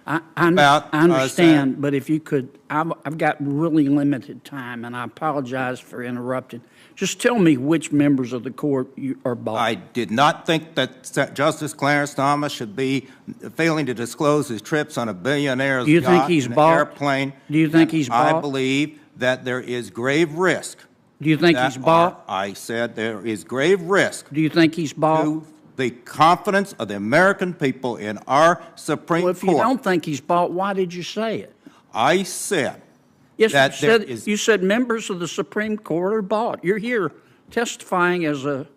about I understand, but if you could, I've got really limited time, and I apologize for interrupting. Just tell me which members of the court you are bought. I did not think that Justice Clarence Thomas should be failing to disclose his trips on a billionaire's yacht and airplane. Do you think he's bought? I believe that there is grave risk. Do you think he's bought? I said there is grave risk. Do you think he's bought? To the confidence of the American people in our Supreme Court. Well, if you don't think he's bought, why did you say it? I said yes, you said members of the Supreme Court are bought. You're here testifying as an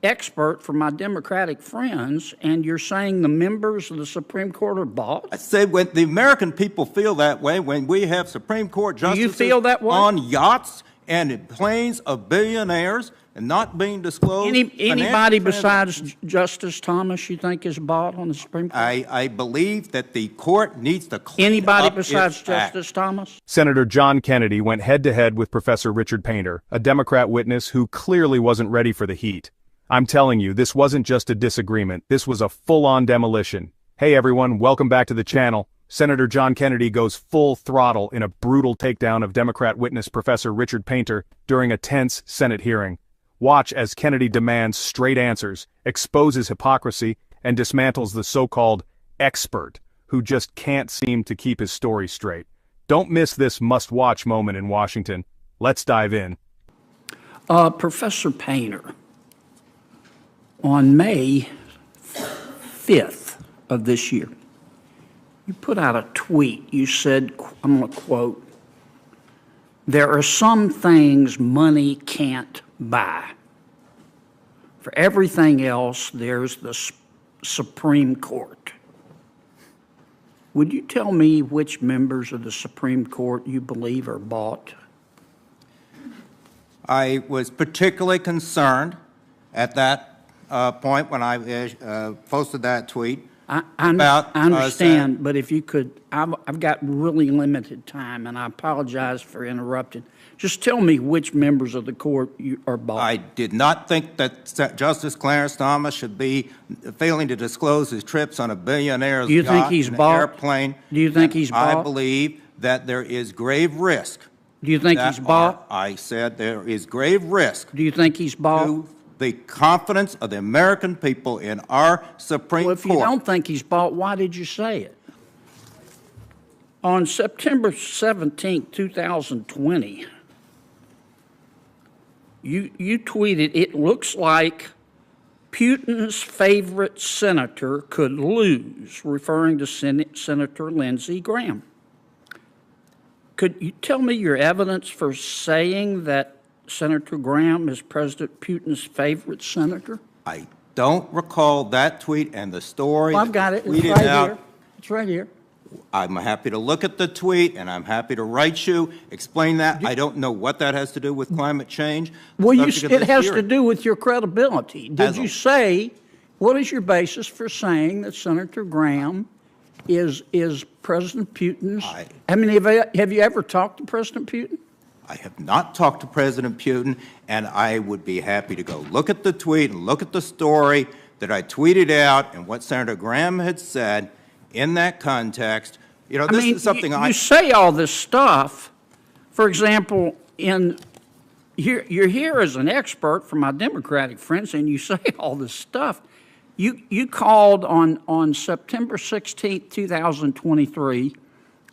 expert for my Democratic friends, and you're saying the members of the Supreme Court are bought? I said when the American people feel that way, when we have Supreme Court justices Do you feel that way? On yachts and in planes of billionaires and not being disclosed. Anybody besides Justice Thomas you think is bought on the Supreme Court? I believe that the court needs to clean Anybody up besides its Justice act. Thomas? Senator John Kennedy went head-to-head with Professor Richard Painter, a Democrat witness who clearly wasn't ready for the heat. I'm telling you, this wasn't just a disagreement, this was a full-on demolition. Hey everyone, welcome back to the channel. Senator John Kennedy goes full throttle in a brutal takedown of Democrat witness Professor Richard Painter during a tense Senate hearing. Watch as Kennedy demands straight answers, exposes hypocrisy, and dismantles the so-called expert who just can't seem to keep his story straight. Don't miss this must-watch moment in Washington. Let's dive in. Professor Painter, on May 5th of this year, you put out a tweet. You said, I'm going to quote, "There are some things money can't buy. For everything else, there's the Supreme Court." Would you tell me which members of the Supreme Court you believe are bought? I was particularly concerned at that point when I posted that tweet. I understand, but if you could, I've got really limited time, and I apologize for interrupting. Just tell me which members of the court you are bought. I did not think that Justice Clarence Thomas should be failing to disclose his trips on a billionaire's yacht and airplane. Do you think he's bought? I believe that there is grave risk. Do you think he's bought? I said there is grave risk. Do you think he's bought? To the confidence of the American people in our Supreme Court. Well, if you don't think he's bought, why did you say it? On September 17, 2020, you tweeted, "It looks like Putin's favorite senator could lose," referring to Senator Lindsey Graham. Could you tell me your evidence for saying that Senator Graham is President Putin's favorite senator? I don't recall that tweet and the story. Well, I've got it. It's right here. It's right here. I'm happy to look at the tweet, and I'm happy to write you, explain that. I don't know what that has to do with climate change. Well, it has to do with your credibility. Did you say, what is your basis for saying that Senator Graham is President Putin's? I mean, have you ever talked to President Putin? I have not talked to President Putin, and I would be happy to go look at the tweet and look at the story that I tweeted out and what Senator Graham had said in that context. You know, this is something you say all this stuff. For example, you're here as an expert for my Democratic friends, and you say all this stuff. You called on September 16, 2023,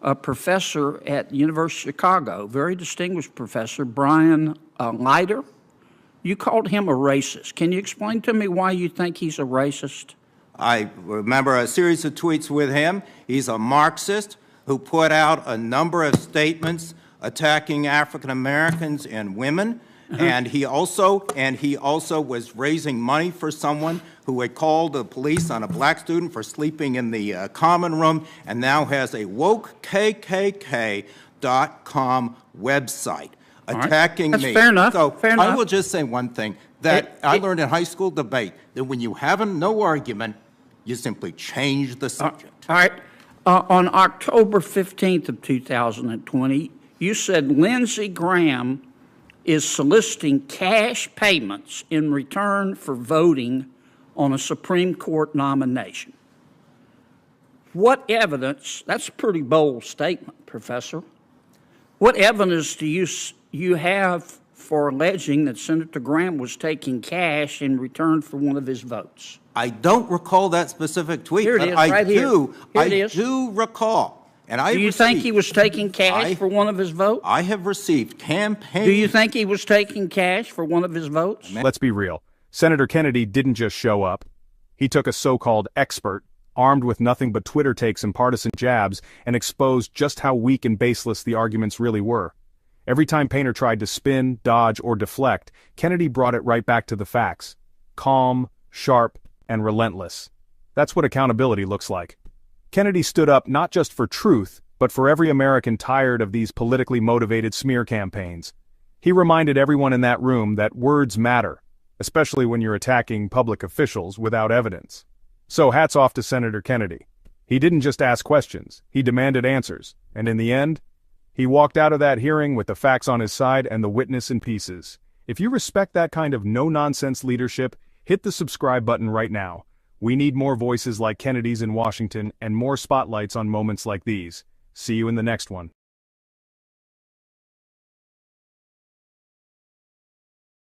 a professor at the University of Chicago, very distinguished professor, Brian Leiter. You called him a racist. Can you explain to me why you think he's a racist? I remember a series of tweets with him. He's a Marxist who put out a number of statements attacking African Americans and women. And he also was raising money for someone who had called the police on a black student for sleeping in the common room, and now has a wokekkk.com website attacking me. That's fair enough. So fair enough. I will just say one thing that I learned in high school debate, that when you have no argument, you simply change the subject. All right. On October 15th of 2020, you said Lindsey Graham is soliciting cash payments in return for voting on a Supreme Court nomination. What evidence, that's a pretty bold statement, Professor. What evidence do you have for alleging that Senator Grant was taking cash in return for one of his votes? I don't recall that specific tweet, Here it but is, I right here. do. Here it I is. do recall. And I Do you think he was taking cash for one of his votes? I have received campaign. Do you think he was taking cash for one of his votes? Let's be real. Senator Kennedy didn't just show up. He took a so-called expert, armed with nothing but Twitter takes and partisan jabs, and exposed just how weak and baseless the arguments really were. Every time Painter tried to spin, dodge, or deflect, Kennedy brought it right back to the facts. Calm, sharp, and relentless. That's what accountability looks like. Kennedy stood up not just for truth, but for every American tired of these politically motivated smear campaigns. He reminded everyone in that room that words matter, especially when you're attacking public officials without evidence. So hats off to Senator Kennedy. He didn't just ask questions, he demanded answers, and in the end, he walked out of that hearing with the facts on his side and the witness in pieces. If you respect that kind of no-nonsense leadership, hit the subscribe button right now. We need more voices like Kennedy's in Washington and more spotlights on moments like these. See you in the next one.